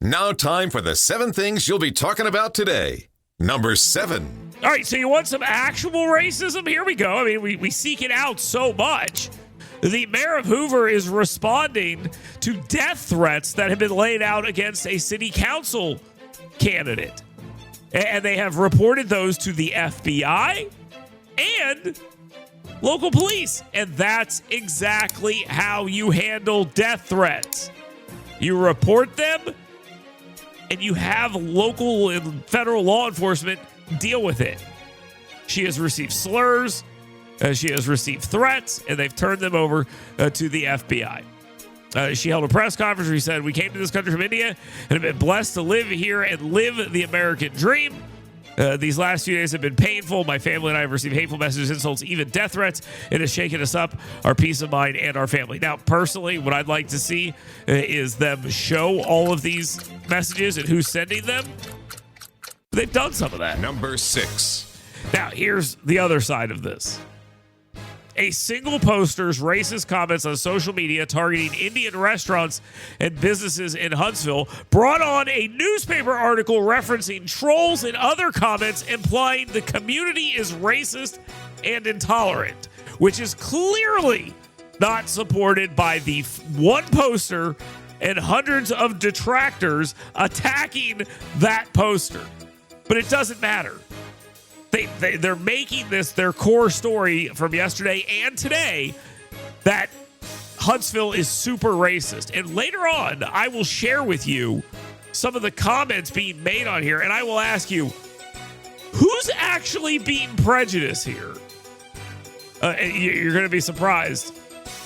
Now time for the 7 things you'll be talking about today. Number 7. All right, so you want some actual racism? Here we go. I mean, we seek it out so much. The mayor of Hoover is responding to death threats that have been laid out against a city council candidate. And they have reported those to the FBI and local police. And that's exactly how you handle death threats. You report them, and you have local and federal law enforcement deal with it. She has received slurs, she has received threats, and they've turned them over to the FBI. She held a press conference where she said, "We came to this country from India and have been blessed to live here and live the American dream. These last few days have been painful. My family and I have received hateful messages, insults, even death threats. It has shaken us up, our peace of mind, and our family." Now, personally, what I'd like to see is them show all of these messages and who's sending them. They've done some of that. Number 6. Now, here's the other side of this. A single poster's racist comments on social media targeting Indian restaurants and businesses in Huntsville brought on a newspaper article referencing trolls and other comments implying the community is racist and intolerant, which is clearly not supported by the one poster and hundreds of detractors attacking that poster. But it doesn't matter. They're making this their core story from yesterday and today that Huntsville is super racist. And later on, I will share with you some of the comments being made on here, and I will ask you, who's actually being prejudiced here? You're going to be surprised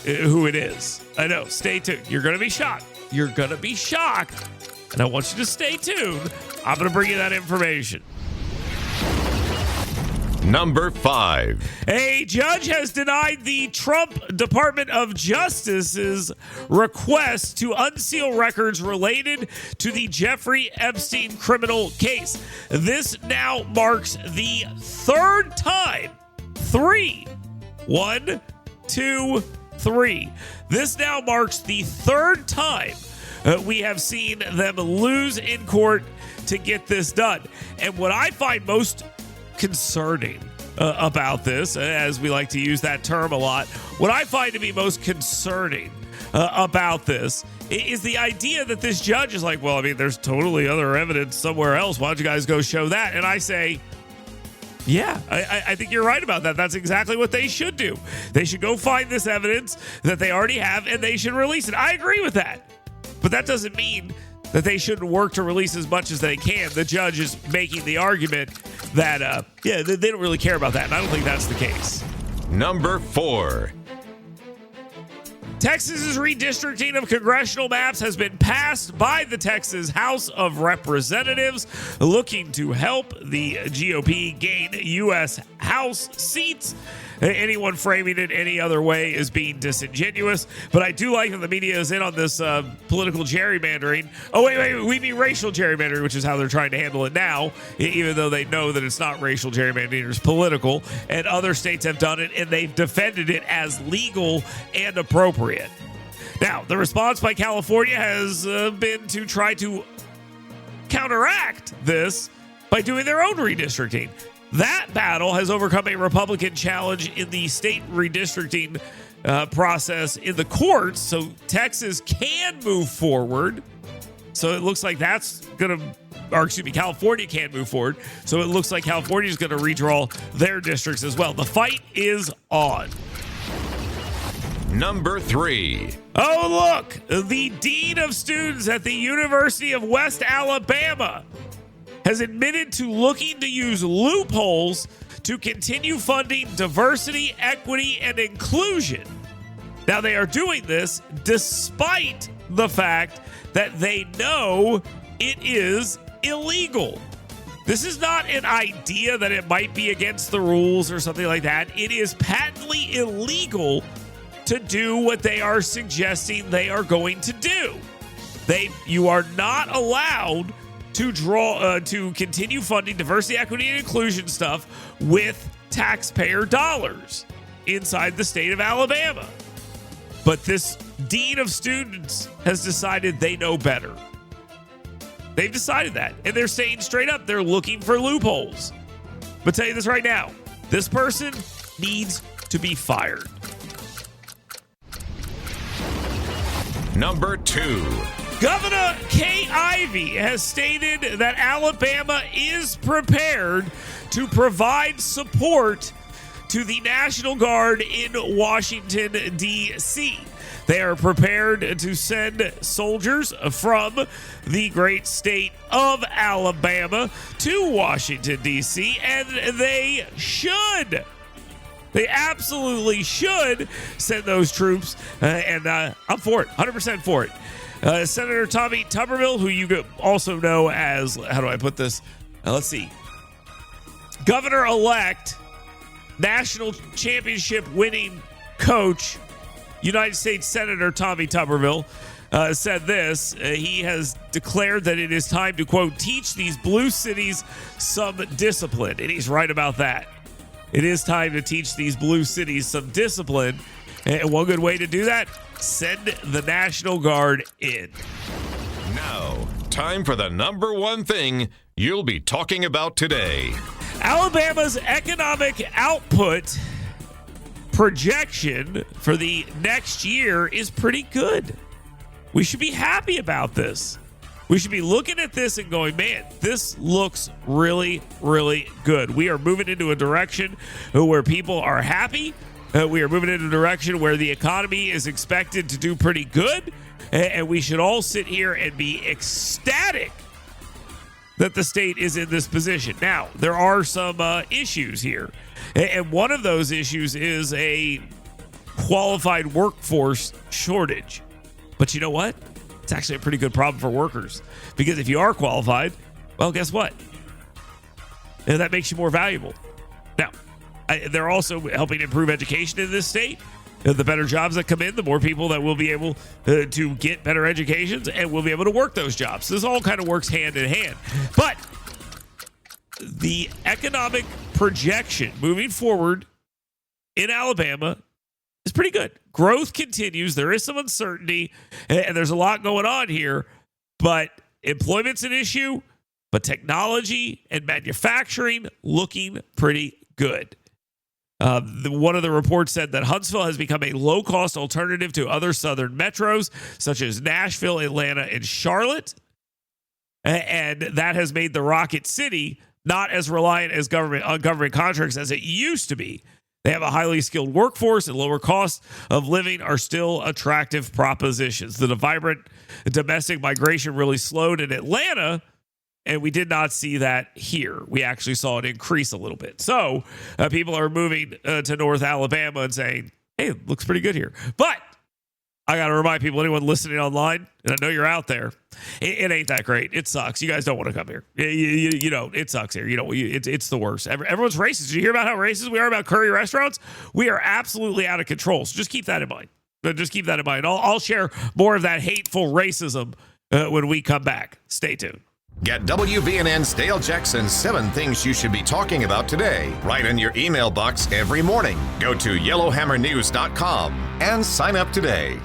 who it is. I know. Stay tuned. You're going to be shocked. You're going to be shocked. And I want you to stay tuned. I'm going to bring you that information. Number 5. A judge has denied the Trump Department of Justice's request to unseal records related to the Jeffrey Epstein criminal case. This now marks the third time. 3. 1, 2, 3. This now marks the third time we have seen them lose in court to get this done. And what I find most concerning about this, as we like to use that term a lot, what I find to be most concerning about this is the idea that this judge is like, well, I mean, there's totally other evidence somewhere else. Why don't you guys go show that? And I say, yeah, I think you're right about that. That's exactly what they should do. They should go find this evidence that they already have, and they should release it. I agree with that. But that doesn't mean that they shouldn't work to release as much as they can. The judge is making the argument that, they don't really care about that, and I don't think that's the case. Number 4. Texas's redistricting of congressional maps has been passed by the Texas House of Representatives, looking to help the GOP gain U.S. House seats. Anyone framing it any other way is being disingenuous. But I do like that the media is in on this political gerrymandering. Oh, wait, we mean racial gerrymandering, which is how they're trying to handle it now, even though they know that it's not racial gerrymandering, it's political. And other states have done it, and they've defended it as legal and appropriate. Now, the response by California has been to try to counteract this by doing their own redistricting. That battle has overcome a Republican challenge in the state redistricting process in the courts, so Texas can move forward. So it looks like California can move forward. So it looks like California is going to redraw their districts as well. The fight is on. Number 3. Oh, look, the dean of students at the University of West Alabama has admitted to looking to use loopholes to continue funding diversity, equity, and inclusion. Now, they are doing this despite the fact that they know it is illegal. This is not an idea that it might be against the rules or something like that. It is patently illegal to do what they are suggesting they are going to do. You are not allowed to continue funding diversity, equity, and inclusion stuff with taxpayer dollars inside the state of Alabama. But this dean of students has decided they know better. They've decided that, and they're saying straight up they're looking for loopholes. But tell you this right now, this person needs to be fired. Number 2. Governor Ivey has stated that Alabama is prepared to provide support to the National Guard in Washington, D.C. They are prepared to send soldiers from the great state of Alabama to Washington, D.C., and they should. They absolutely should send those troops, and I'm for it, 100% for it. Senator Tommy Tuberville, who you also know as, how do I put this? Let's see. Governor-elect, national championship winning coach, United States Senator Tommy Tuberville, said this. He has declared that it is time to, quote, teach these blue cities some discipline. And he's right about that. It is time to teach these blue cities some discipline. And one good way to do that, send the National Guard in. Now, time for the number 1 thing you'll be talking about today. Alabama's economic output projection for the next year is pretty good. We should be happy about this. We should be looking at this and going, man, this looks really, really good. We are moving into a direction where people are happy. We are moving into a direction where the economy is expected to do pretty good. And we should all sit here and be ecstatic that the state is in this position. Now, there are some issues here. And one of those issues is a qualified workforce shortage. But you know what? It's actually a pretty good problem for workers. Because if you are qualified, well, guess what? That makes you more valuable. Now, they're also helping improve education in this state. The better jobs that come in, the more people that will be able to get better educations and will be able to work those jobs. So this all kind of works hand in hand. But the economic projection moving forward in Alabama is pretty good. Growth continues. There is some uncertainty, and there's a lot going on here, but employment's an issue, but technology and manufacturing looking pretty good. One of the reports said that Huntsville has become a low-cost alternative to other southern metros, such as Nashville, Atlanta, and Charlotte. And that has made the Rocket City not as reliant on government contracts as it used to be. They have a highly skilled workforce, and lower costs of living are still attractive propositions. The vibrant domestic migration really slowed in Atlanta, and we did not see that here. We actually saw it increase a little bit. So people are moving to North Alabama and saying, hey, it looks pretty good here. But I got to remind people, anyone listening online, and I know you're out there, it ain't that great. It sucks. You guys don't want to come here. You know, it sucks here. You know, it's the worst. Everyone's racist. Did you hear about how racist we are about curry restaurants? We are absolutely out of control. So just keep that in mind. Just keep that in mind. I'll share more of that hateful racism when we come back. Stay tuned. Get WVNN's Dale Jackson's 7 Things You Should Be Talking About Today right in your email box every morning. Go to yellowhammernews.com and sign up today.